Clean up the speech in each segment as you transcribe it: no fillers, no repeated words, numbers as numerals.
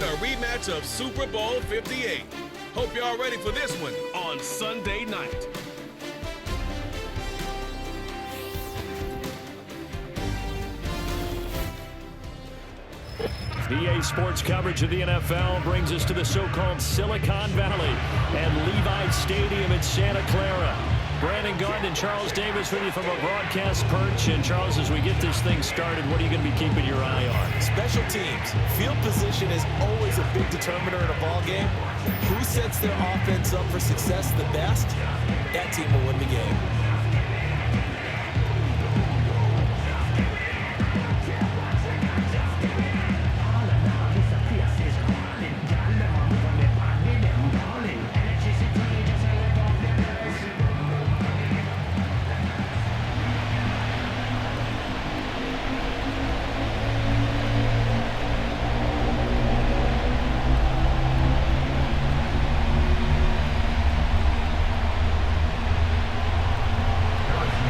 get a rematch of Super Bowl 58. Hope y'all ready for this one on Sunday night. EA Sports coverage of the NFL brings us to the so-called Silicon Valley and Levi Stadium in Santa Clara. Brandon Gaudin and Charles Davis with you from a broadcast perch. And Charles, as we get this thing started, what are you going to be keeping your eye on? Special teams. Field position is always a big determiner in a ball game. Who sets their offense up for success the best, that team will win the game.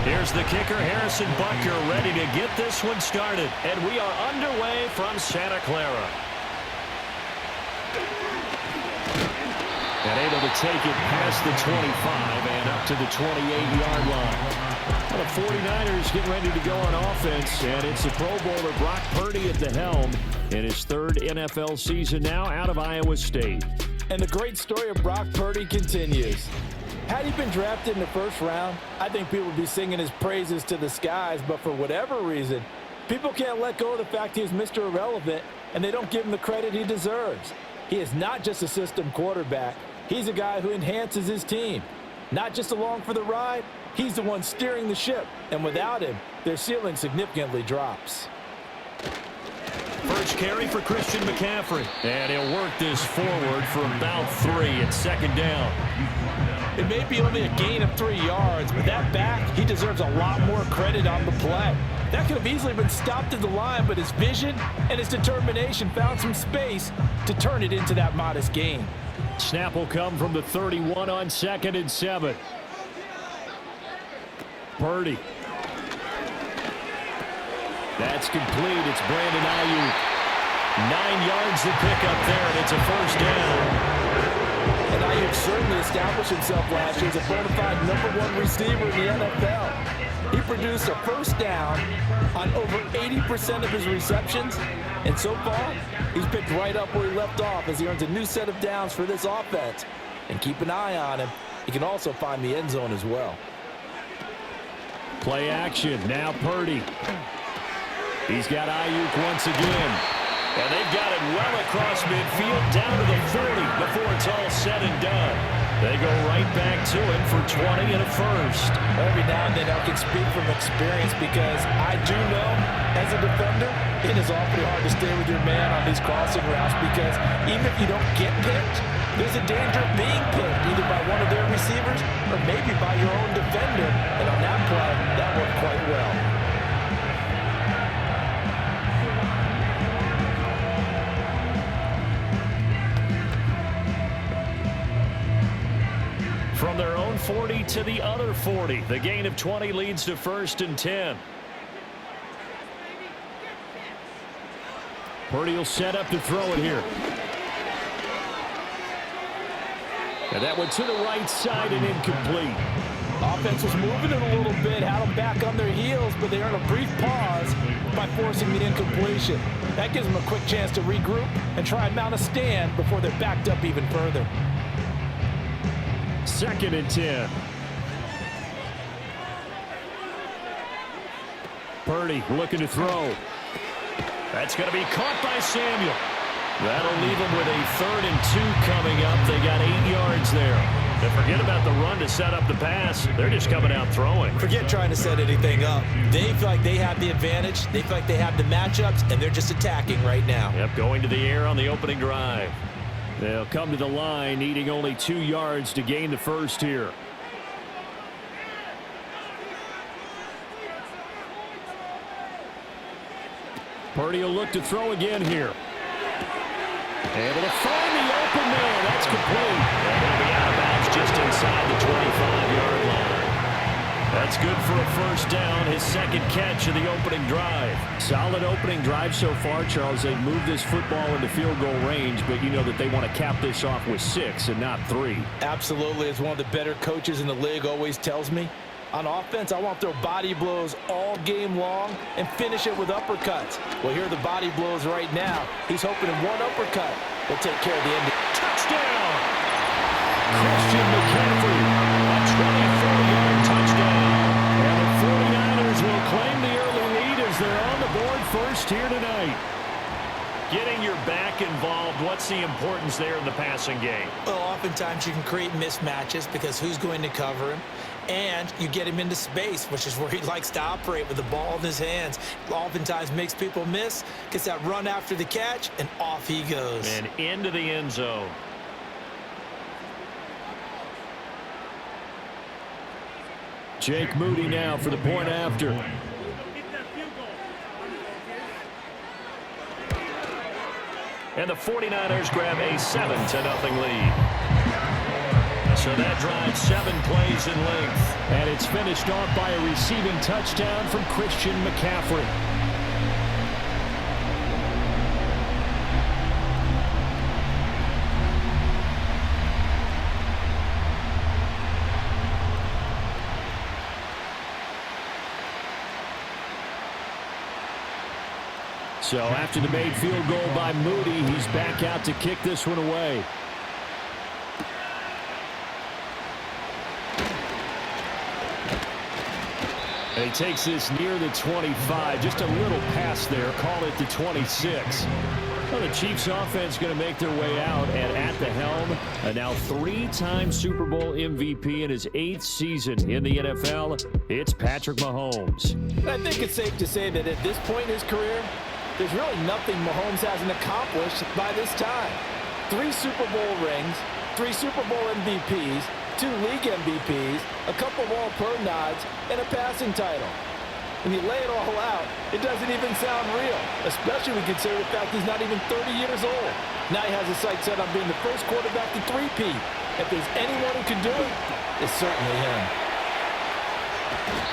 Here's the kicker, Harrison Butker, ready to get this one started. And we are underway from Santa Clara. And able to take it past the 25 and up to the 28-yard line. Well, the 49ers getting ready to go on offense, and it's the Pro Bowler Brock Purdy at the helm in his third NFL season now out of Iowa State. And the great story of Brock Purdy continues. Had he been drafted in the first round, I think people would be singing his praises to the skies, but for whatever reason, people can't let go of the fact he's Mr. Irrelevant, and they don't give him the credit he deserves. He is not just a system quarterback. He's a guy who enhances his team. Not just along for the ride, he's the one steering the ship, and without him, their ceiling significantly drops. First carry for Christian McCaffrey, and he'll work this forward for about 3 at second down. It may be only a gain of 3 yards, but that back, he deserves a lot more credit on the play. That could have easily been stopped at the line, but his vision and his determination found some space to turn it into that modest gain. Snap will come from the 31 on 2nd and 7. Purdy. That's complete. It's Brandon Ayuk. 9 yards to pick up there, and it's a first down. And Ayuk certainly established himself last year as a bona fide #1 receiver in the NFL. He produced a first down on over 80% of his receptions, and so far, he's picked right up where he left off as he earns a new set of downs for this offense. And keep an eye on him. He can also find the end zone as well. Play action. Now Purdy. He's got Ayuk once again. And they've got it well across midfield, down to the 40 before it's all said and done. They go right back to it for 20 and a first. Every now and then I can speak from experience because I do know, as a defender, it is awfully hard to stay with your man on these crossing routes because even if you don't get picked, there's a danger of being picked either by one of their receivers or maybe by your own defender. And on that play, that worked quite well. From their own 40 to the other 40. The gain of 20 leads to 1st and 10. Purdy will set up to throw it here. And that went to the right side and incomplete. Offense was moving it a little bit, had them back on their heels, but they earned a brief pause by forcing the incompletion. That gives them a quick chance to regroup and try and mount a stand before they're backed up even further. 2nd and 10. Purdy looking to throw. That's going to be caught by Samuel. That'll leave them with a 3rd and 2 coming up. They got 8 yards there. And forget about the run to set up the pass. They're just coming out throwing. Forget trying to set anything up. They feel like they have the advantage. They feel like they have the matchups, and they're just attacking right now. Yep, going to the air on the opening drive. They'll come to the line, needing only 2 yards to gain the first here. Purdy will look to throw again here. Able to find the open man. That's complete. They're going to be out of bounds just inside the 25-yard line. That's good for a first down, his second catch of the opening drive. Solid opening drive so far, Charles. They've moved this football into field goal range, but you know that they want to cap this off with 6 and not 3. Absolutely. As one of the better coaches in the league always tells me, on offense, I want their body blows all game long and finish it with uppercuts. Well, here are the body blows right now. He's hoping in one uppercut will take care of the end. Touchdown! Christian McCaffrey, a 24-yard touchdown. And the 49ers will claim the early lead as they're on the board first here tonight. Getting your back involved, what's the importance there in the passing game? Well, oftentimes you can create mismatches because who's going to cover him? And you get him into space, which is where he likes to operate with the ball in his hands. Oftentimes makes people miss, gets that run after the catch, and off he goes. And into the end zone. Jake Moody now for the point after. And the 49ers grab a 7-0 lead. So that drives 7 plays in length. And it's finished off by a receiving touchdown from Christian McCaffrey. So after the made field goal by Moody, he's back out to kick this one away. And he takes this near the 25. Just a little pass there. Call it the 26. Well, the Chiefs offense going to make their way out, and at the helm, a now 3-time Super Bowl MVP in his 8th season in the NFL, it's Patrick Mahomes. I think it's safe to say that at this point in his career, there's really nothing Mahomes hasn't accomplished by this time. 3 Super Bowl rings, 3 Super Bowl MVPs, 2 league MVPs, a couple of All-Pro nods, and a passing title. When you lay it all out, it doesn't even sound real, especially when you consider the fact he's not even 30 years old. Now he has his sights set on being the first quarterback to 3-peat. If there's anyone who can do it, it's certainly him.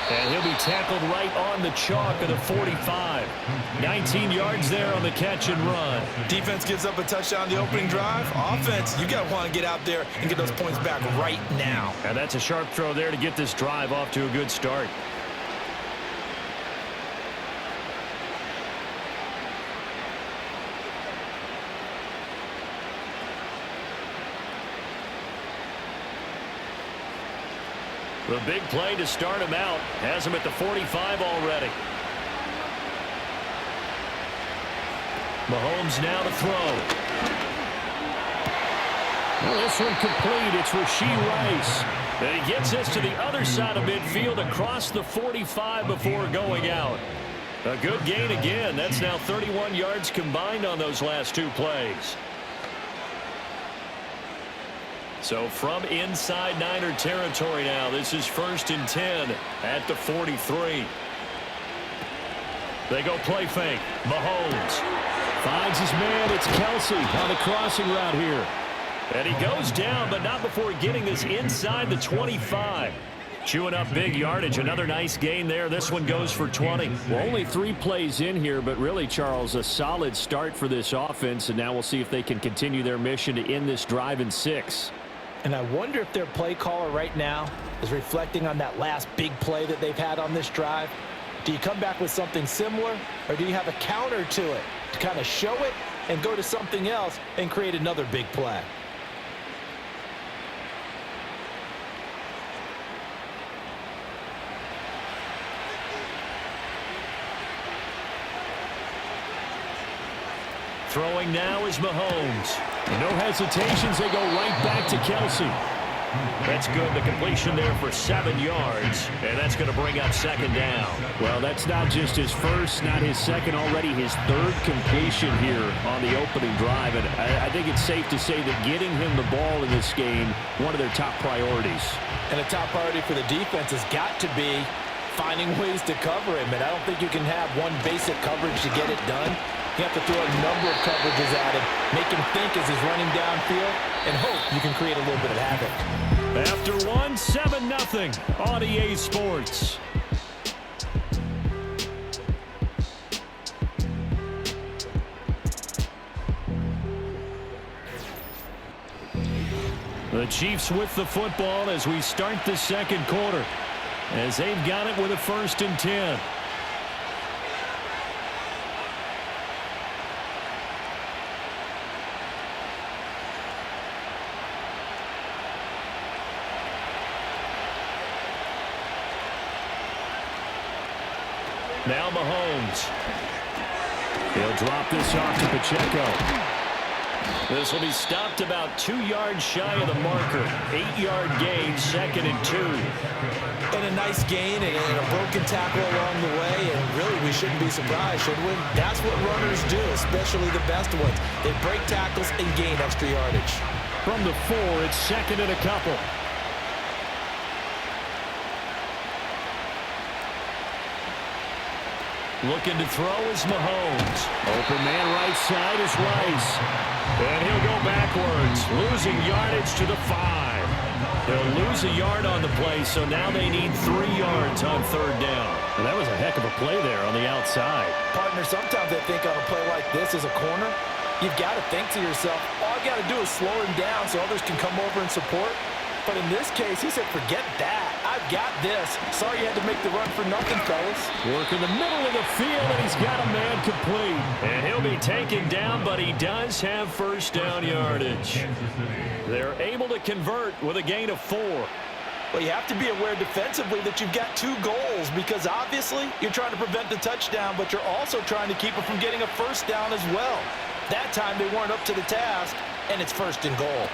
And he'll be tackled right on the chalk of the 45. 19 yards there on the catch and run. Defense gives up a touchdown on the opening drive. Offense, you got to want to get out there and get those points back right now. And that's a sharp throw there to get this drive off to a good start. The big play to start him out. Has him at the 45 already. Mahomes now to throw. Well, this one complete. It's Rashee Rice. And he gets this to the other side of midfield across the 45 before going out. A good gain again. That's now 31 yards combined on those last 2 plays. So from inside Niner territory now, this is 1st and 10 at the 43. They go play fake. Mahomes finds his man. It's Kelsey on the crossing route here. And he goes down, but not before getting this inside the 25. Chewing up big yardage. Another nice gain there. This one goes for 20. Well, only 3 plays in here, but really, Charles, a solid start for this offense. And now we'll see if they can continue their mission to end this drive in 6. And I wonder if their play caller right now is reflecting on that last big play that they've had on this drive. Do you come back with something similar, or do you have a counter to it to kind of show it and go to something else and create another big play? Throwing now is Mahomes. No hesitations. They go right back to Kelsey. That's good. The completion there for 7 yards. And that's going to bring up 2nd down. Well, that's not just his first, not his second, already his 3rd completion here on the opening drive. And I think it's safe to say that getting him the ball in this game, one of their top priorities. And a top priority for the defense has got to be finding ways to cover him. And I don't think you can have one basic coverage to get it done. You have to throw a number of coverages at him, make him think as he's running downfield, and hope you can create a little bit of havoc. After one, 7-0 on EA Sports. The Chiefs with the football as we start the second quarter, as they've got it with a 1st and 10. Now Mahomes. He'll drop this off to Pacheco. This will be stopped about 2 yards shy of the marker. 8-yard gain, 2nd and 2. And a nice gain and a broken tackle along the way. And really, we shouldn't be surprised, should we? That's what runners do, especially the best ones. They break tackles and gain extra yardage. From the 4, it's 2nd and a couple. Looking to throw is Mahomes. Open man right side is Rice. And he'll go backwards, losing yardage to the 5. They'll lose a yard on the play, so now they need 3 yards on 3rd down. And that was a heck of a play there on the outside. Partner, sometimes I think on a play like this as a corner, you've got to think to yourself, all I got to do is slow him down so others can come over and support. But in this case, he said, forget that. I've got this. Sorry you had to make the run for nothing, fellas. Work in the middle of the field, and he's got a man complete. And he'll be taken down, but he does have 1st down yardage. They're able to convert with a gain of 4. Well, you have to be aware defensively that you've got 2 goals because obviously you're trying to prevent the touchdown, but you're also trying to keep it from getting a 1st down as well. That time they weren't up to the task, and it's 1st and goal.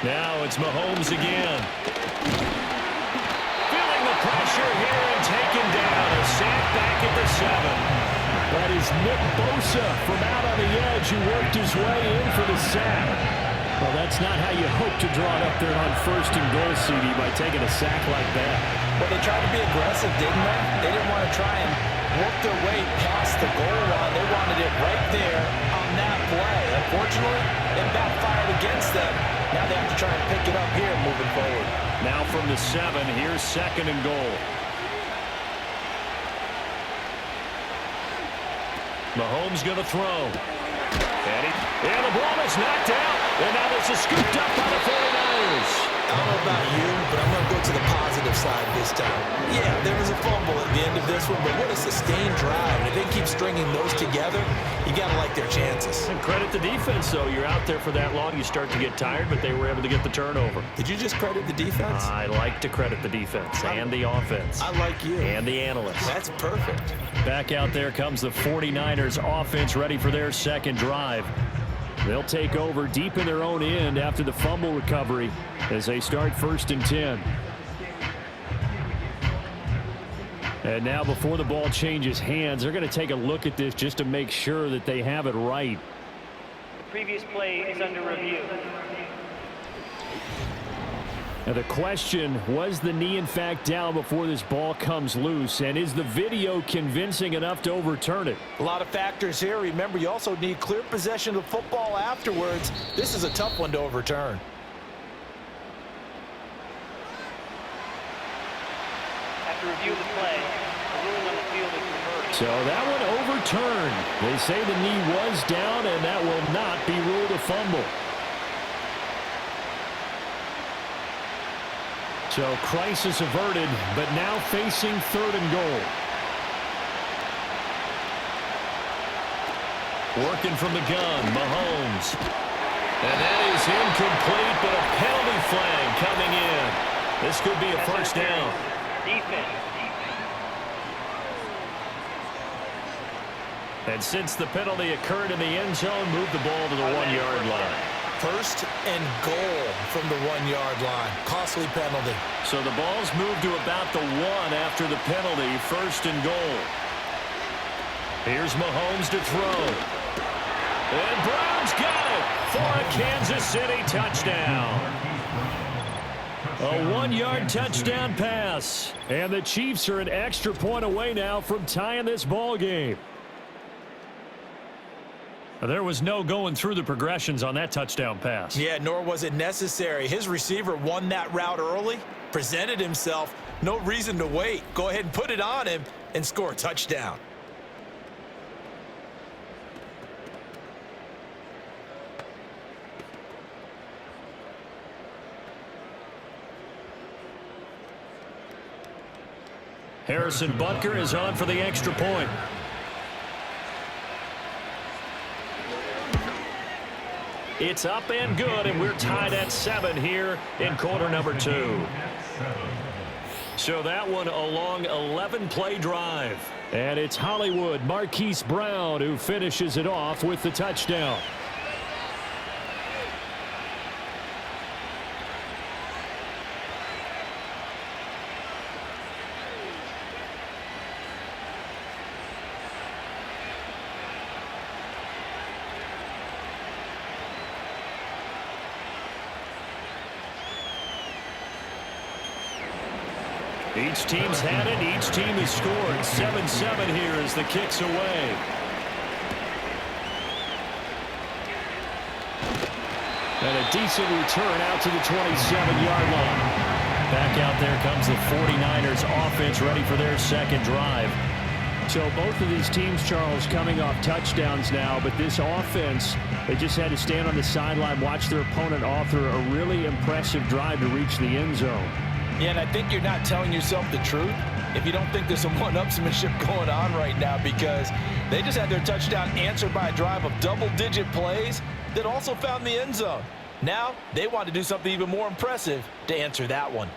Now it's Mahomes again. Feeling the pressure here and taken down. A sack back at the 7. That is Nick Bosa from out on the edge who worked his way in for the sack. Well, that's not how you hope to draw it up there on 1st and goal, CD, by taking a sack like that. Well, they tried to be aggressive, didn't they? They didn't want to try and work their way past the goal line. They wanted it right there on that play. Unfortunately, it backfired against them. Now they have to try and pick it up here moving forward. Now from the 7, here's 2nd and goal. Mahomes going to throw. And the ball is knocked out. And now this is scooped up by the 49ers. I don't know about you, but I'm going to go to the positive side this time. Yeah, there was a fumble at the end of this one, but what a sustained drive. And if they keep stringing those together, you got to like their chances. And credit the defense, though. You're out there for that long, you start to get tired, but they were able to get the turnover. Did you just credit the defense? I like to credit the defense and the offense. I like you. And the analysts. That's perfect. Back out there comes the 49ers offense ready for their 2nd drive. They'll take over deep in their own end after the fumble recovery as they start 1st and 10. And now before the ball changes hands, they're going to take a look at this just to make sure that they have it right. The previous play is under review. Now the question, was the knee in fact down before this ball comes loose? And is the video convincing enough to overturn it? A lot of factors here. Remember, you also need clear possession of football afterwards. This is a tough one to overturn. After review of the play, the ruling on the field is reversed. So that one overturned. They say the knee was down, and that will not be ruled a fumble. So crisis averted, but now facing 3rd and goal. Working from the gun, Mahomes. And that is incomplete, but a penalty flag coming in. This could be a 1st down. Defense. And since the penalty occurred in the end zone, move the ball to the 1-yard line. 1st and goal from the 1-yard line. Costly penalty. So the ball's moved to about the 1 after the penalty. 1st and goal. Here's Mahomes to throw. And Brown's got it for a Kansas City touchdown. A 1-yard touchdown pass. And the Chiefs are an extra point away now from tying this ball game. There was no going through the progressions on that touchdown pass. Yeah, nor was it necessary. His receiver won that route early, presented himself. No reason to wait. Go ahead and put it on him and score a touchdown. Harrison Butker is on for the extra point. It's up and good, and we're tied at 7 here in quarter number 2. So that one a long 11-play drive. And it's Hollywood Marquise Brown who finishes it off with the touchdown. Each team's had it. Each team has scored. 7-7 here as the kick's away. And a decent return out to the 27-yard line. Back out there comes the 49ers offense ready for their second drive. So both of these teams, Charles, coming off touchdowns now, but this offense, they just had to stand on the sideline, watch their opponent author a really impressive drive to reach the end zone. Yeah, and I think you're not telling yourself the truth if you don't think there's some one-upsmanship going on right now, because they just had their touchdown answered by a drive of double-digit plays that also found the end zone. Now they want to do something even more impressive to answer that one.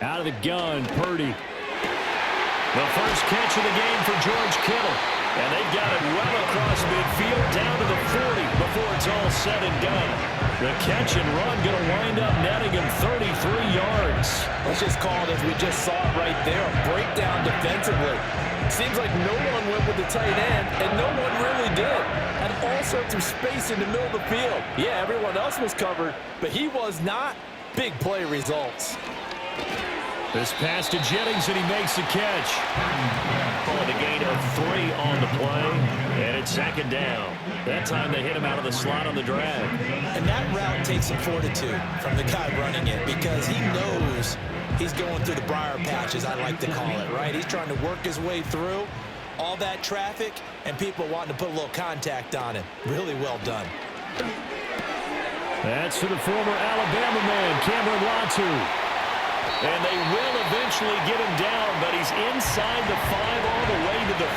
Out of the gun, Purdy. The first catch of the game for George Kittle. And they've got it well across midfield down to the 40 before it's all said and done. The catch and run going to wind up netting him 33 yards. Let's just call it as we just saw it right there, a breakdown defensively. Seems like no one went with the tight end, and no one really did. Had all sorts of space in the middle of the field. Yeah, everyone else was covered, but he was not. Big play results. This pass to Jennings, and he makes the catch. Calling a gain of 3 on the play, and it's 2nd down. That time they hit him out of the slot on the drag. And that route takes some fortitude from the guy running it, because he knows he's going through the briar patches, I like to call it, right? He's trying to work his way through all that traffic and people wanting to put a little contact on him. Really well done. That's to the former Alabama man, Cameron Latu. And they will eventually get him down, but he's inside the 5 all the way to the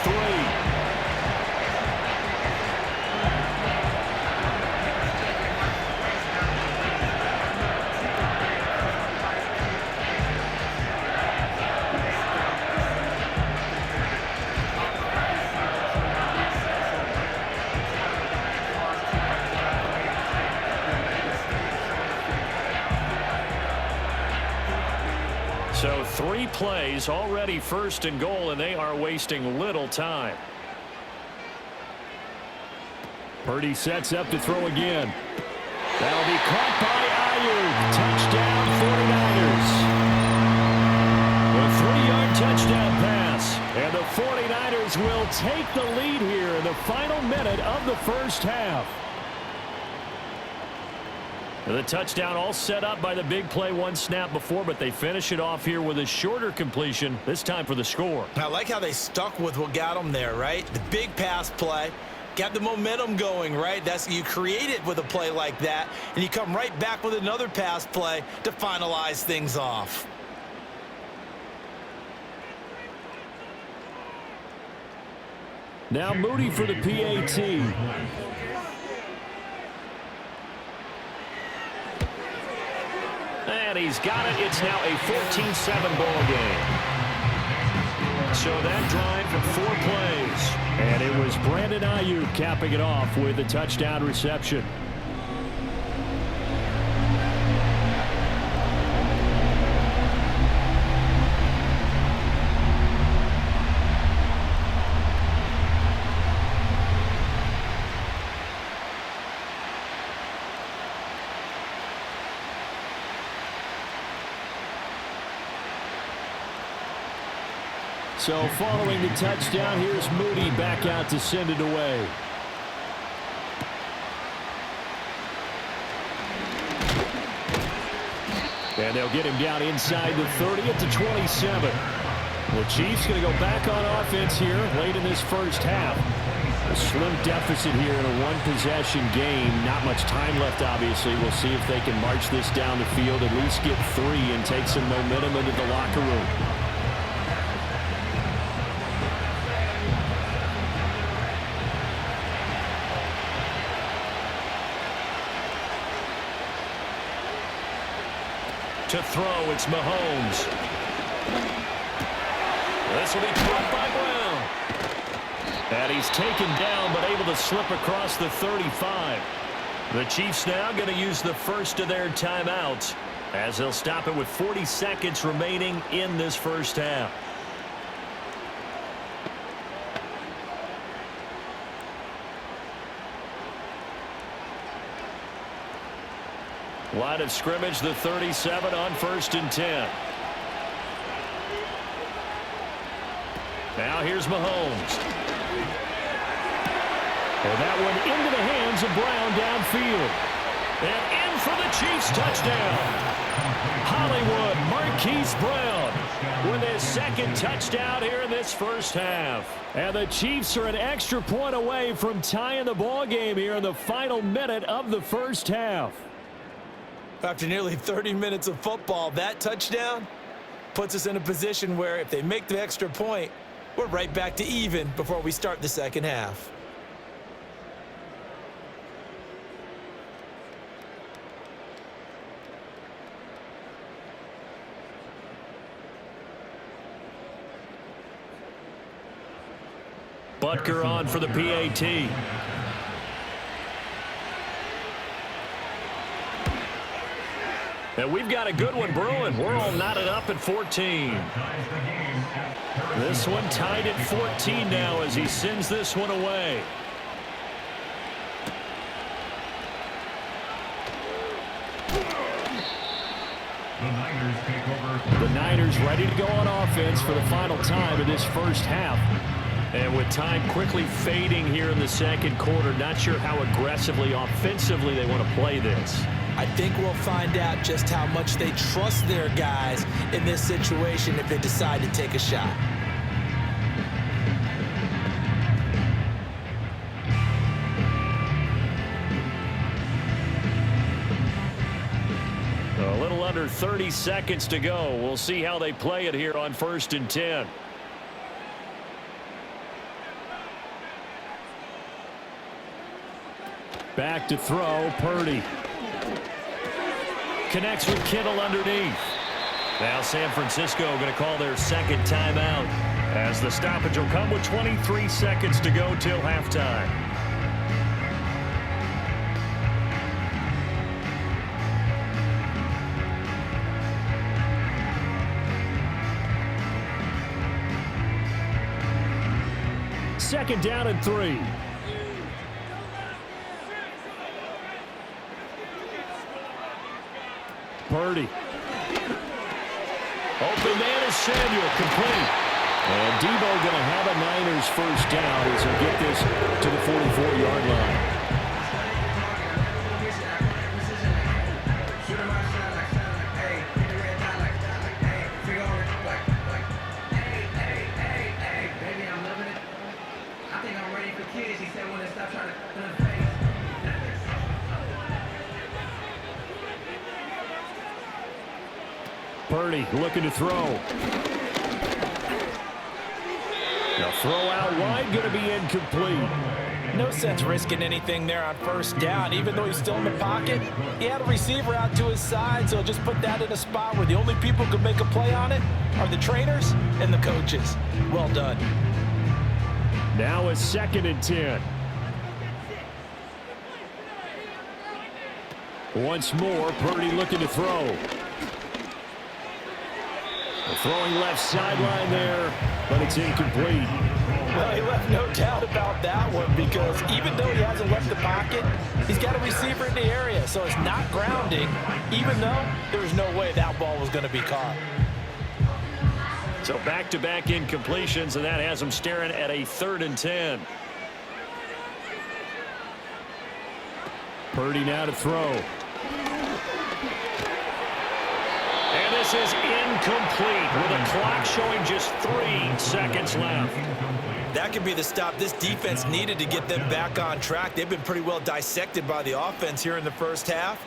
3. So 3 plays already 1st and goal, and they are wasting little time. Purdy sets up to throw again. That'll be caught by Ayuk. Touchdown 49ers. A 3-yard touchdown pass. And the 49ers will take the lead here in the final minute of the first half. The touchdown all set up by the big play 1 snap before, but they finish it off here with a shorter completion, this time for the score. I like how they stuck with what got them there, right? The big pass play, got the momentum going, right? That's, you create it with a play like that, and you come right back with another pass play to finalize things off. Now Moody for the PAT. And he's got it. It's now a 14-7 ball game. So that drive for 4 plays. And it was Brandon Ayuk capping it off with a touchdown reception. So following the touchdown, here's Moody back out to send it away. And they'll get him down inside the 30 at the 27. The Chiefs going to go back on offense here late in this first half. A slim deficit here in a one-possession game. Not much time left, obviously. We'll see if they can march this down the field, at least get 3 and take some momentum into the locker room. To throw, it's Mahomes. This will be caught by Brown. And he's taken down, but able to slip across the 35. The Chiefs now going to use the first of their timeouts, as they'll stop it with 40 seconds remaining in this first half. Line of scrimmage, the 37 on 1st and 10. Now here's Mahomes. And that one into the hands of Brown downfield. And in for the Chiefs touchdown. Hollywood Marquise Brown with his second touchdown here in this first half. And the Chiefs are an extra point away from tying the ball game here in the final minute of the first half. After nearly 30 minutes of football, that touchdown puts us in a position where if they make the extra point, we're right back to even before we start the second half. Butker on for the PAT. And we've got a good one brewing. We're all knotted up at 14. This one tied at 14 now as he sends this one away. The Niners ready to go on offense for the final time of this first half. And with time quickly fading here in the second quarter, not sure how aggressively, offensively they want to play this. I think we'll find out just how much they trust their guys in this situation if they decide to take a shot. A little under 30 seconds to go. We'll see how they play it here on 1st and 10. Back to throw, Purdy. Connects with Kittle underneath. Now San Francisco going to call their second timeout as the stoppage will come with 23 seconds to go till halftime. Second down and 3. Purdy. Open man is Samuel, complete. And Debo going to have a Niners first down as he'll get this to the 44-yard line. Purdy looking to throw. Now throw out wide, going to be incomplete. No sense risking anything there on first down. Even though he's still in the pocket, he had a receiver out to his side, so just put that in a spot where the only people who can make a play on it are the trainers and the coaches. Well done. Now a 2nd and 10. Once more, Purdy looking to throw. Throwing left sideline there, but it's incomplete. Well, he left no doubt about that one because even though he hasn't left the pocket, he's got a receiver in the area, so it's not grounding, even though there was no way that ball was going to be caught. So back-to-back incompletions, and that has him staring at a 3rd and 10. Purdy now to throw. this is incomplete with a clock showing just 3 seconds left. That could be the stop this defense needed to get them back on track. They've been pretty well dissected by the offense here in the first half.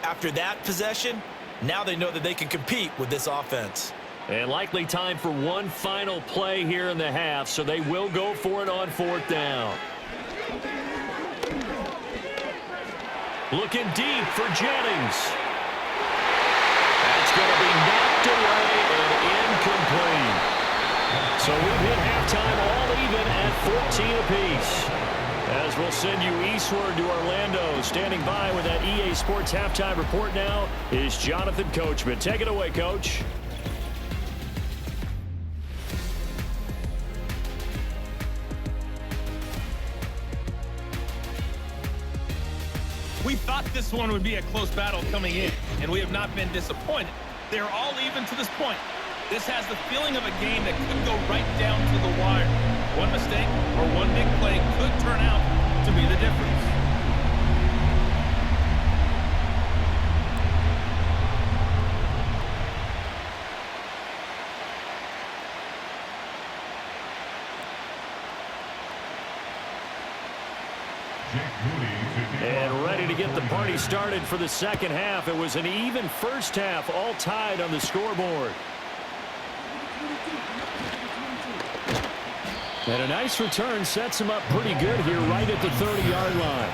After that possession, now they know that they can compete with this offense. And likely time for one final play here in the half, so they will go for it on 4th down. Looking deep for Jennings. That's going to be knocked away and incomplete. So we've hit halftime all even at 14 apiece. As we'll send you eastward to Orlando. Standing by with that EA Sports halftime report now is Jonathan Coachman. Take it away, Coach. We thought this one would be a close battle coming in, and we have not been disappointed. They're all even to this point. This has the feeling of a game that could go right down to the wire. One mistake or one big play could turn out to be the difference. And ready to get the party started for the second half. It was an even first half, all tied on the scoreboard. And a nice return sets him up pretty good here right at the 30-yard line.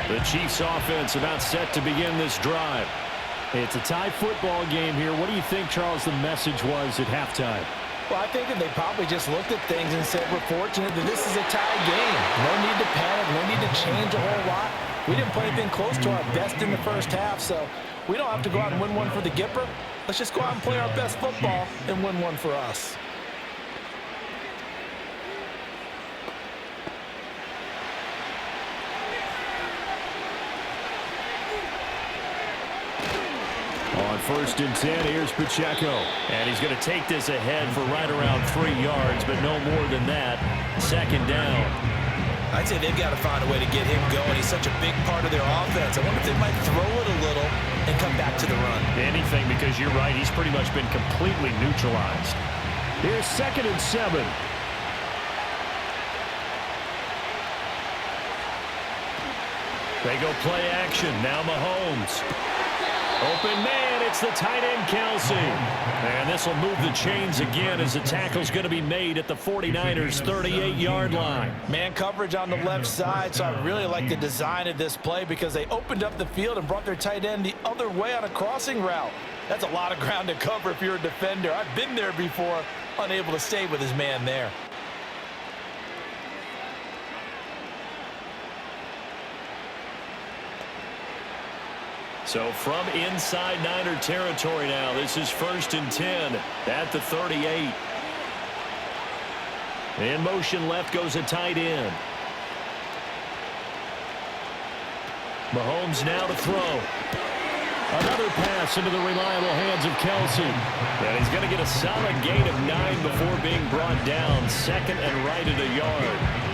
The Chiefs offense about set to begin this drive. It's a tie football game here. What do you think, Charles, the message was at halftime? Well, I think that they probably just looked at things and said, we're fortunate that this is a tie game. No need to panic, no need to change a whole lot. We didn't play anything close to our best in the first half, so we don't have to go out and win one for the Gipper. Let's just go out and play our best football and win one for us. On 1st and 10, here's Pacheco. And he's going to take this ahead for right around 3 yards, but no more than that. 2nd down. I'd say they've got to find a way to get him going. He's such a big part of their offense. I wonder if they might throw it a little and come back to the run. Anything, because you're right. He's pretty much been completely neutralized. Here's 2nd and 7. They go play action. Now Mahomes. Open man, it's the tight end, Kelsey. And this will move the chains again as the tackle's going to be made at the 49ers' 38-yard line. Man coverage on the left side, so I really like the design of this play because they opened up the field and brought their tight end the other way on a crossing route. That's a lot of ground to cover if you're a defender. I've been there before, unable to stay with his man there. So from inside Niner territory now, this is 1st and 10 at the 38. In motion left goes a tight end. Mahomes now to throw. Another pass into the reliable hands of Kelsey. And he's going to get a solid gain of 9 before being brought down. 2nd and right at a yard.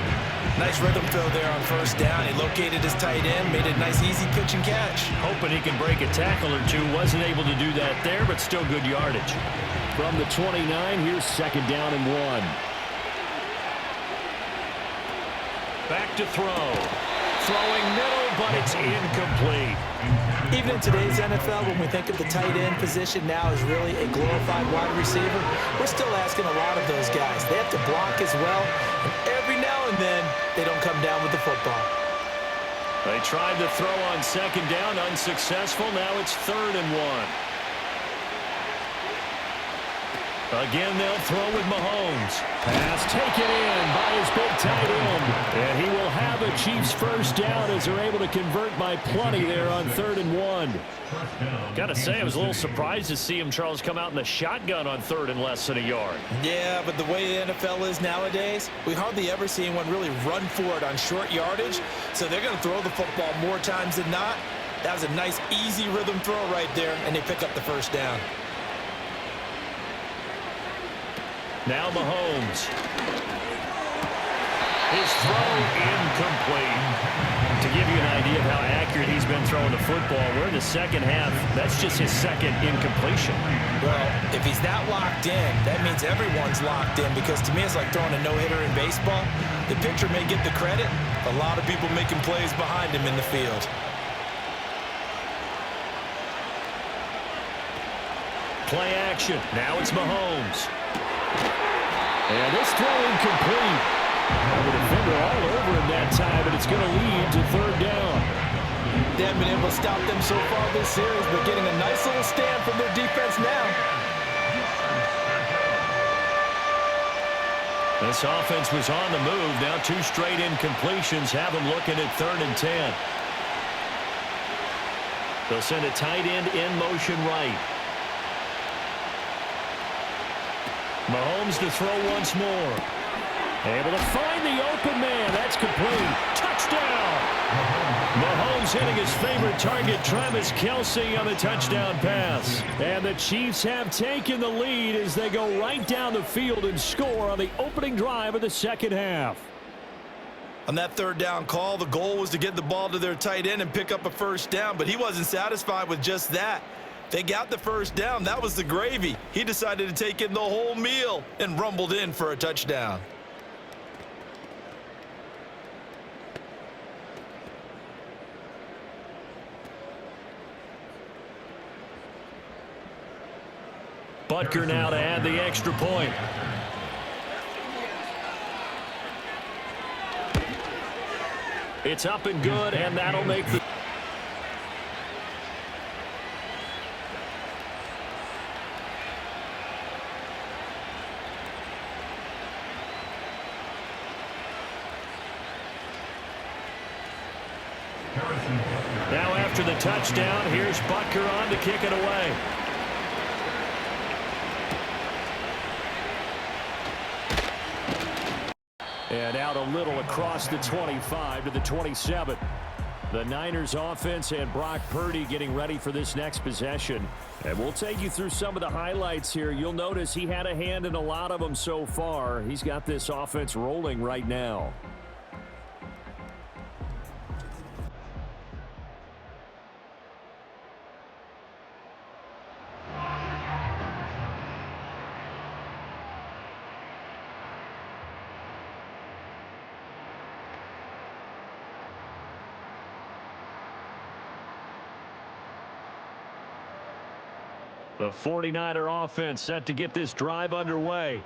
Nice rhythm throw there on 1st down. He located his tight end, made a nice easy pitch and catch. Hoping he can break a tackle or two. Wasn't able to do that there, but still good yardage. From the 29, here's 2nd down and 1. Back to throw. Throwing middle, but it's incomplete. Even in today's NFL, when we think of the tight end position now as really a glorified wide receiver, we're still asking a lot of those guys. They have to block as well, and every now and then, they don't come down with the football. They tried to throw on 2nd down, unsuccessful. Now it's 3rd and 1. Again, they'll throw with Mahomes. Pass taken in by his big tight end. And he will have a Chiefs first down as they're able to convert by plenty there on 3rd and 1. Got to say, I was a little surprised to see him, Charles, come out in the shotgun on 3rd and less than a yard. Yeah, but the way the NFL is nowadays, we hardly ever see anyone really run for it on short yardage. So they're going to throw the football more times than not. That was a nice, easy rhythm throw right there, and they pick up the first down. Now Mahomes. His throw incomplete. To give you an idea of how accurate he's been throwing the football, we're in the second half. That's just his second incompletion. Well, if he's that locked in, that means everyone's locked in, because to me it's like throwing a no-hitter in baseball. The pitcher may get the credit. A lot of people making plays behind him in the field. Play action. Now it's Mahomes. And this throw incomplete. The defender all over him that time, but it's going to lead to 3rd down. They haven't been able to stop them so far this series, but getting a nice little stand from their defense now. This offense was on the move. Now 2 straight incompletions have them looking at 3rd and 10. They'll send a tight end in motion right. Mahomes to throw once more. Able to find the open man. That's complete. Touchdown! Mahomes hitting his favorite target, Travis Kelce, on the touchdown pass. And the Chiefs have taken the lead as they go right down the field and score on the opening drive of the second half. On that 3rd down call, the goal was to get the ball to their tight end and pick up a first down, but he wasn't satisfied with just that. They got the first down. That was the gravy. He decided to take in the whole meal and rumbled in for a touchdown. Butker now to add the extra point. It's up and good, and that'll make the... Now after the touchdown, here's Butker on to kick it away. And out a little across the 25 to the 27. The Niners offense and Brock Purdy getting ready for this next possession. And we'll take you through some of the highlights here. You'll notice he had a hand in a lot of them so far. He's got this offense rolling right now. The 49er offense set to get this drive underway.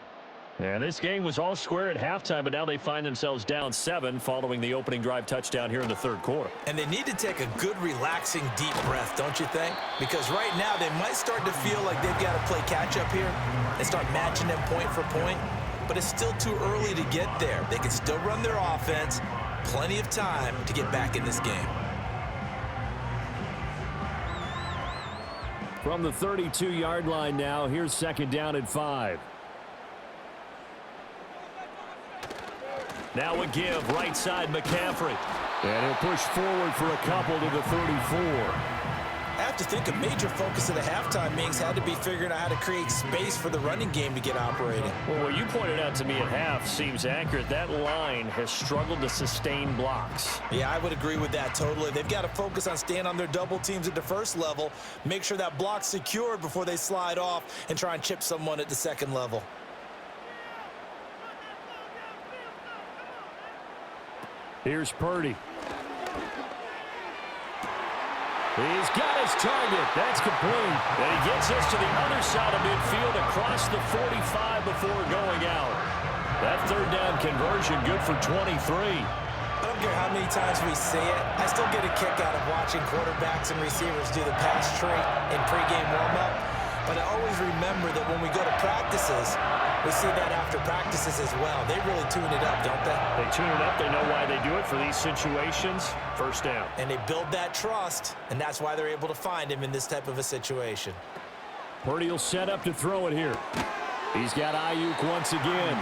And this game was all square at halftime, but now they find themselves down 7 following the opening drive touchdown here in the 3rd quarter. And they need to take a good, relaxing, deep breath, don't you think? Because right now they might start to feel like they've got to play catch-up here and start matching them point for point. But it's still too early to get there. They can still run their offense. Plenty of time to get back in this game. From the 32-yard line now, here's 2nd down and 5. Now a give, right side McCaffrey. And he'll push forward for a couple to the 34. I have to think a major focus of the halftime meetings had to be figuring out how to create space for the running game to get operating. Well, what you pointed out to me at half seems accurate. That line has struggled to sustain blocks. Yeah, I would agree with that totally. They've got to focus on staying on their double teams at the first level, make sure that block's secured before they slide off and try and chip someone at the second level. Here's Purdy. He's got his target. That's complete. And he gets us to the other side of midfield across the 45 before going out. That 3rd down conversion good for 23. I don't care how many times we see it. I still get a kick out of watching quarterbacks and receivers do the pass tree in pregame warm-up. But I always remember that when we go to practices, we see that after practices as well. They really tune it up, don't they? They tune it up. They know why they do it for these situations. First down. And they build that trust, and that's why they're able to find him in this type of a situation. Purdy will set up to throw it here. He's got Ayuk once again.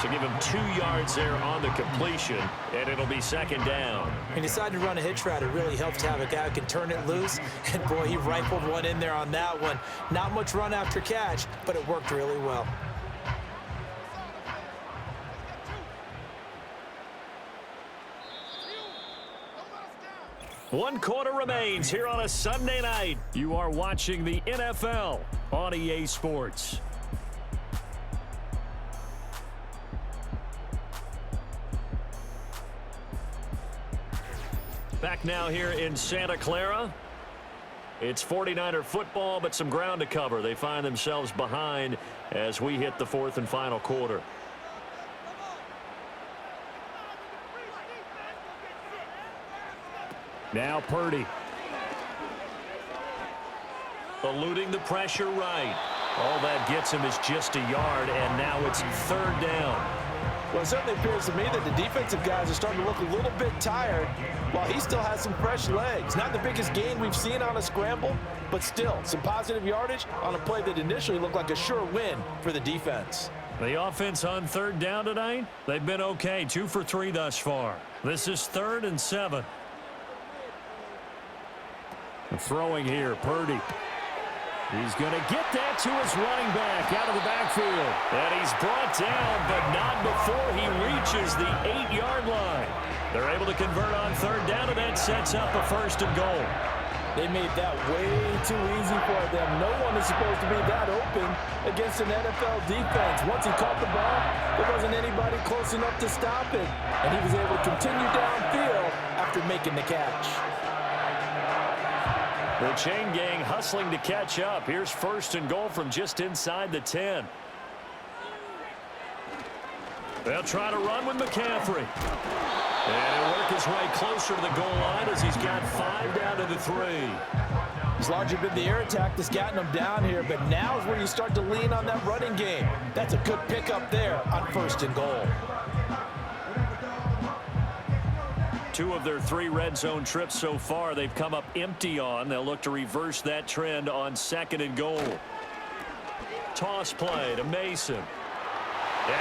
So give him 2 yards there on the completion, and it'll be second down. He decided to run a hitch route. It really helps to have a guy who can turn it loose. And, boy, he rifled one in there on that one. Not much run after catch, but it worked really well. One quarter remains here on a Sunday night. You are watching the NFL on EA Sports. Back now here in Santa Clara. It's 49er football, but some ground to cover. They find themselves behind as we hit the fourth and final quarter. Now Purdy. Eluding the pressure right. All that gets him is just a yard, and now it's third down. Well, it certainly appears to me that the defensive guys are starting to look a little bit tired while he still has some fresh legs. Not the biggest gain we've seen on a scramble, but still some positive yardage on a play that initially looked like a sure win for the defense. The offense on third down tonight, they've been okay. 2 for 3 thus far. This is 3rd and 7. Throwing here, Purdy. He's going to get that to his running back out of the backfield. And he's brought down, but not before he reaches the 8-yard line. They're able to convert on third down, and that sets up a 1st and goal. They made that way too easy for them. No one is supposed to be that open against an NFL defense. Once he caught the ball, there wasn't anybody close enough to stop it. And he was able to continue downfield after making the catch. The chain gang hustling to catch up. Here's 1st and goal from just inside the 10. They'll try to run with McCaffrey. And he'll work his way closer to the goal line as he's got 5 down to the 3. It's largely been the air attack that's gotten him down here, but now is where you start to lean on that running game. That's a good pickup there on 1st and goal. 2 of their 3 red zone trips so far they've come up empty on. They'll look to reverse that trend on 2nd and goal. Toss play to Mason. And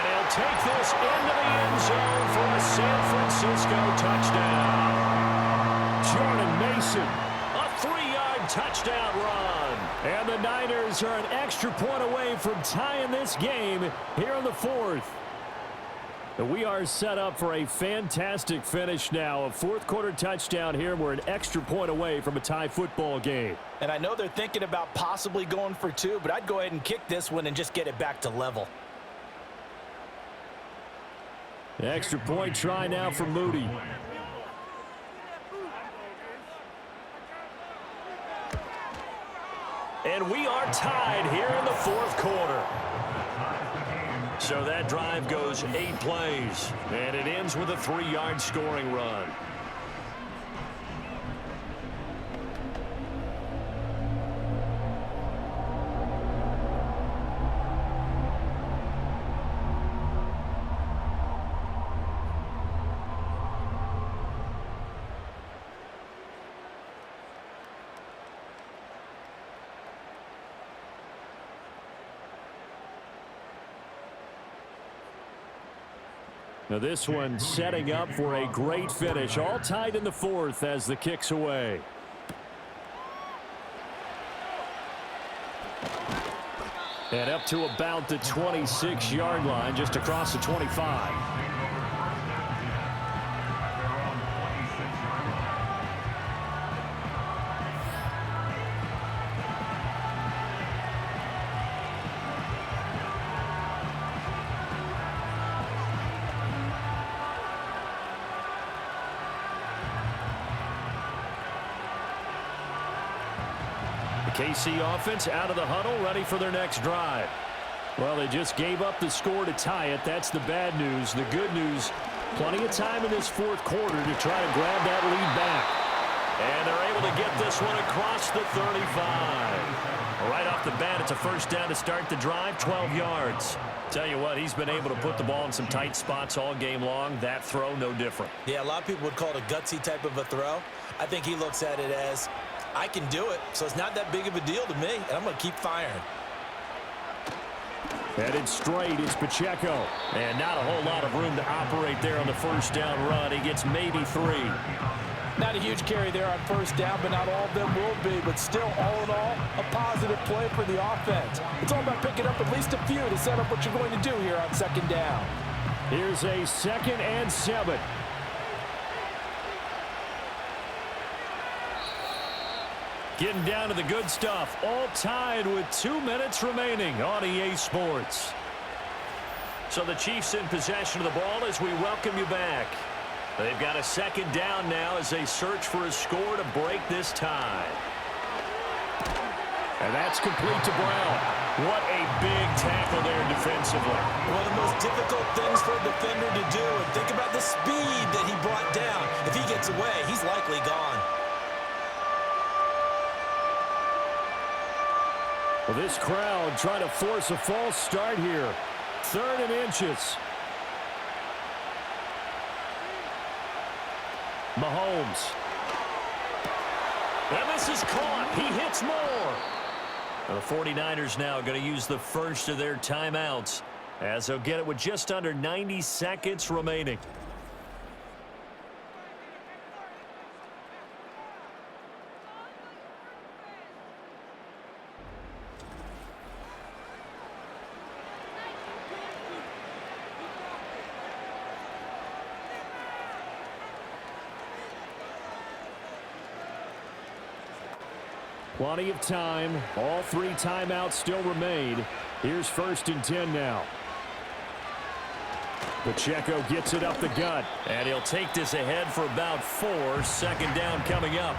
he'll take this into the end zone for a San Francisco touchdown. Jordan Mason, a 3-yard touchdown run. And the Niners are an extra point away from tying this game here in the 4th. We are set up for a fantastic finish now. A 4th quarter touchdown here. We're an extra point away from a tie football game. And I know they're thinking about possibly going for 2, but I'd go ahead and kick this one and just get it back to level. Extra point try now for Moody. And we are tied here in the 4th quarter. So that drive goes 8 plays, and it ends with a 3-yard scoring run. Now this one setting up for a great finish. All tied in the 4th as the kick's away. And up to about the 26-yard line, just across the 25. KC offense out of the huddle, ready for their next drive. Well, they just gave up the score to tie it. That's the bad news. The good news, plenty of time in this 4th quarter to try to grab that lead back. And they're able to get this one across the 35. Right off the bat, it's a first down to start the drive, 12 yards. Tell you what, he's been able to put the ball in some tight spots all game long. That throw, no different. Yeah, a lot of people would call it a gutsy type of a throw. I think he looks at it as, I can do it, so it's not that big of a deal to me, and I'm going to keep firing. Headed straight, it's Pacheco. And not a whole lot of room to operate there on the first down run. He gets maybe 3. Not a huge carry there on first down, but not all of them will be. But still, all in all, a positive play for the offense. It's all about picking up at least a few to set up what you're going to do here on second down. Here's a 2nd and 7. Getting down to the good stuff. All tied with 2 minutes remaining on EA Sports. So the Chiefs in possession of the ball as we welcome you back. They've got a second down now as they search for a score to break this tie. And that's complete to Brown. What a big tackle there defensively. One of the most difficult things for a defender to do. And think about the speed that he brought down. If he gets away, he's likely gone. Well, this crowd trying to force a false start here. 3rd and inches. Mahomes. And this is caught. He hits more. The 49ers now going to use the first of their timeouts as they'll get it with just under 90 seconds remaining. Plenty of time. All 3 timeouts still remain. Here's 1st and 10 now. Pacheco gets it up the gut. And he'll take this ahead for about 4. 2nd down coming up.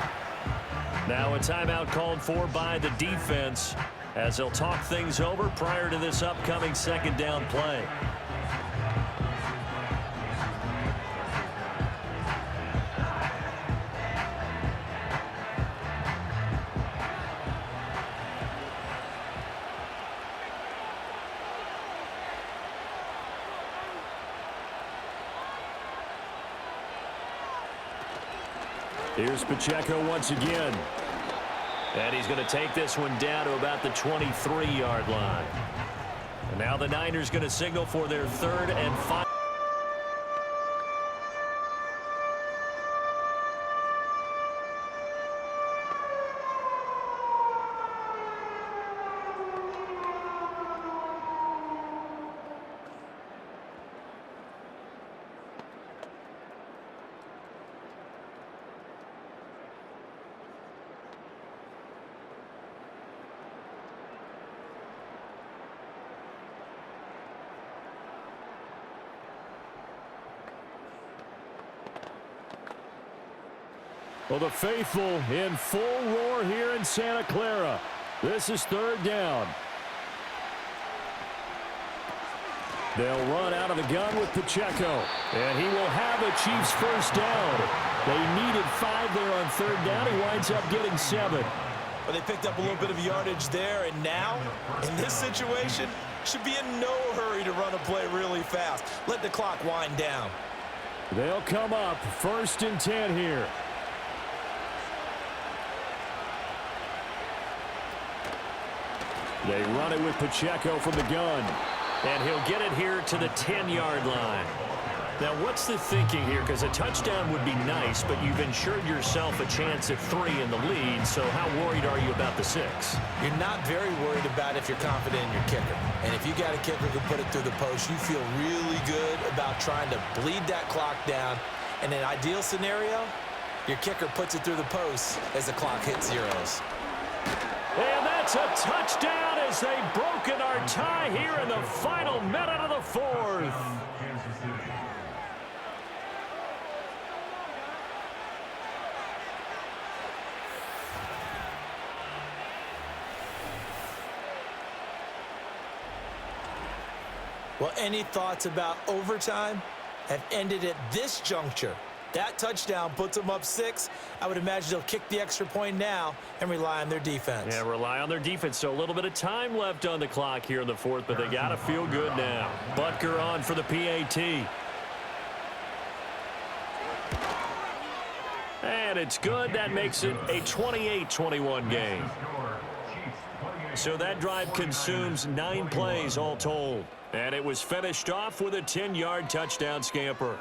Now a timeout called for by the defense as they'll talk things over prior to this upcoming 2nd down play. Here's Pacheco once again. And he's going to take this one down to about the 23-yard line. And now the Niners going to signal for their 3rd and 5. Well, the faithful in full roar here in Santa Clara. This is 3rd down. They'll run out of the gun with Pacheco. And he will have a Chiefs first down. They needed 5 there on 3rd down. He winds up getting 7. But they picked up a little bit of yardage there. And now, in this situation, should be in no hurry to run a play really fast. Let the clock wind down. They'll come up 1st and 10 here. They run it with Pacheco from the gun. And he'll get it here to the 10-yard line. Now, what's the thinking here? Because a touchdown would be nice, but you've ensured yourself a chance at 3 in the lead, so how worried are you about the 6? You're not very worried about if you're confident in your kicker. And if you got a kicker who put it through the post, you feel really good about trying to bleed that clock down. In an ideal scenario, your kicker puts it through the post as the clock hits zeros. And that's a touchdown as they've broken our tie here in the final minute of the 4th. Well, any thoughts about overtime have ended at this juncture? That touchdown puts them up 6. I would imagine they'll kick the extra point now and rely on their defense. Yeah, rely on their defense. So a little bit of time left on the clock here in the 4th, but they got to feel good now. Butker on for the PAT. And it's good. That makes it a 28-21 game. So that drive consumes 9 plays all told. And it was finished off with a 10-yard touchdown scamper.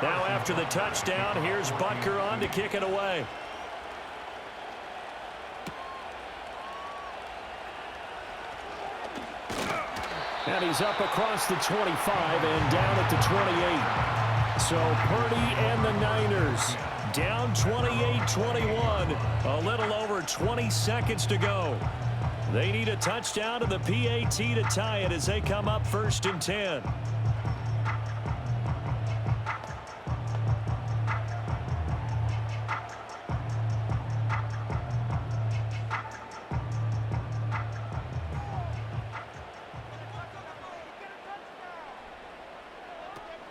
Now after the touchdown, here's Butker on to kick it away. And he's up across the 25 and down at the 28. So Purdy and the Niners down 28-21. A little over 20 seconds to go. They need a touchdown to the PAT to tie it as they come up 1st and 10.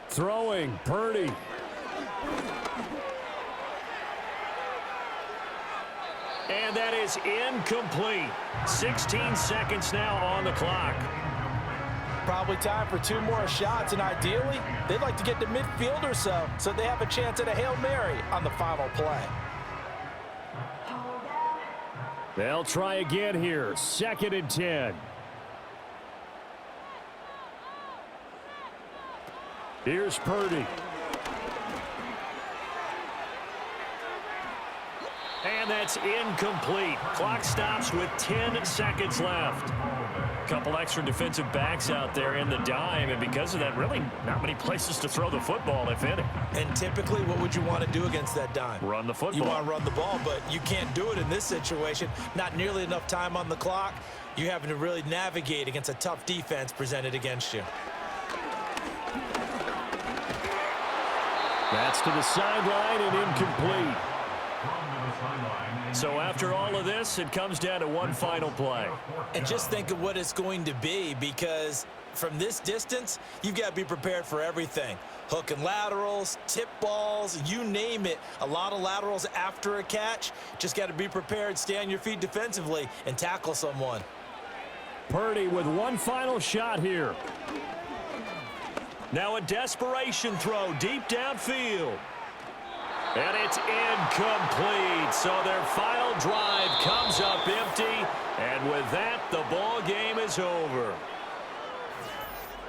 Throwing, Purdy. And that is incomplete. 16 seconds now on the clock. Probably time for 2 more shots, and ideally, they'd like to get to midfield or so they have a chance at a Hail Mary on the final play. They'll try again here. 2nd and 10. Here's Purdy. And that's incomplete. Clock stops with 10 seconds left. Couple extra defensive backs out there in the dime, and because of that, really not many places to throw the football, if any. And typically, what would you want to do against that dime? Run the football. You want to run the ball, but you can't do it in this situation. Not nearly enough time on the clock. You're having to really navigate against a tough defense presented against you. That's to the sideline and incomplete. So after all of this, it comes down to one final play. And just think of what it's going to be, because from this distance, you've got to be prepared for everything. Hook and laterals, tip balls, you name it. A lot of laterals after a catch. Just got to be prepared, stay on your feet defensively, and tackle someone. Purdy with one final shot here. Now a desperation throw deep downfield. And it's incomplete. So their final drive comes up empty. And with that, the ball game is over.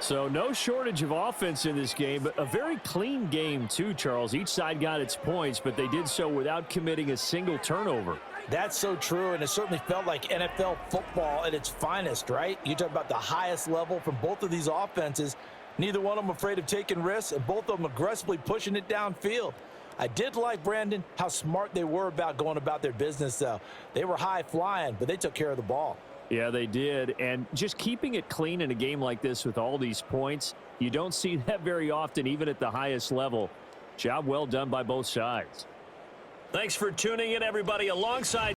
So no shortage of offense in this game, but a very clean game too, Charles. Each side got its points, but they did so without committing a single turnover. That's so true, and it certainly felt like NFL football at its finest, right? You talk about the highest level from both of these offenses. Neither one of them afraid of taking risks, and both of them aggressively pushing it downfield. I did like, Brandon, how smart they were about going about their business, though. They were high-flying, but they took care of the ball. Yeah, they did. And just keeping it clean in a game like this with all these points, you don't see that very often, even at the highest level. Job well done by both sides. Thanks for tuning in, everybody. Alongside